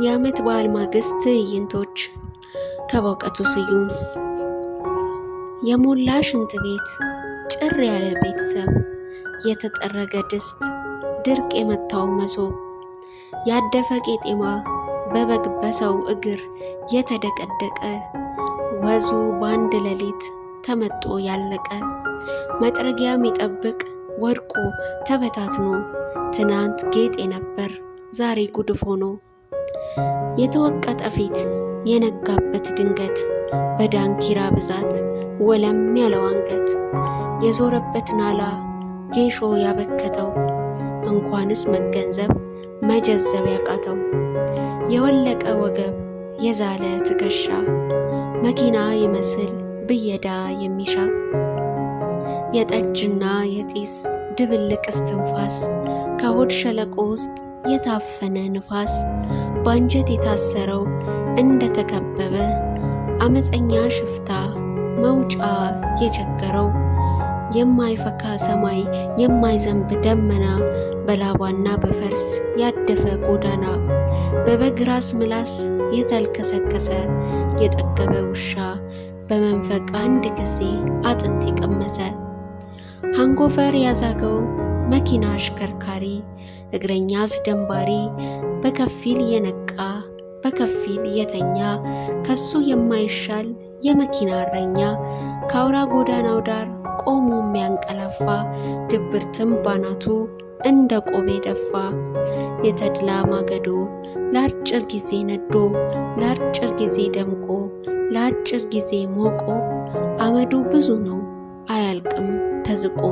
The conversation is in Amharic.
የዓመት በዓል ማግስት ትዕይንቶች ከበውቀቱ ስዩም። የሞላ ሽንት ቤት፣ ጭር ያለ ቤተሰብ፣ የተጠረገ ድስት፣ ድርቅ የመታው መሶብ፣ ያደፈ ቄጤማ በበግ በሰው እግር የተደቀደቀ፣ ወዙ በአንድ ሌሊት ተመጦ ያለቀ፣ መጥረጊያ የሚጠብቅ ወድቆ ተበታትኖ፣ ትናንት ጌጥ የነበር ዛሬ ጉድፍ ሆኖ፣ የተወቀጠ ፊት የነጋበት ድንገት፣ በዳንኪራ ብዛት ወለም ያለው አንገት፣ የዞረበት ናላ ጌሾ ያበከተው፣ እንኳንስ መገንዘብ መጀዘብ ያቃተው፣ የወለቀ ወገብ የዛለ ትከሻ፣ መኪና ይመስል ብየዳ የሚሻ፣ የጠጅና የጢስ ድብልቅ እስትንፋስ፣ ከሆድ ሸለቆ ውስጥ የታፈነ ንፋስ፣ ባንጀት የታሰረው እንደተከበበ አመፀኛ ሽፍታ፣ መውጫ የቸገረው፣ የማይፈካ ሰማይ የማይዘንብ ደመና፣ በላባና በፈርስ ያደፈ ጎዳና፣ በበግ ራስ ምላስ የተልከሰከሰ የጠገበ ውሻ፣ በመንፈቅ አንድ ጊዜ አጥንት የቀመሰ፣ ሃንጎቨር ያዛገው መኪና አሽከርካሪ፣ እግረኛ አስደንባሪ፣ በከፊል የነቃ በከፊል የተኛ፣ ከሱ የማይሻል የመኪና እረኛ፣ ከአውራ ጎዳናው ዳር ቆሞ የሚያንቀላፋ፣ ድብርትም ባናቱ እንደ ቆብ የደፋ፣ የተድላ ማገዶ ለአጭር ጊዜ ነዶ፣ ለአጭር ጊዜ ደምቆ፣ ለአጭር ጊዜ ሞቆ፣ አመዱ ብዙ ነው አያልቅም ተዝቆ።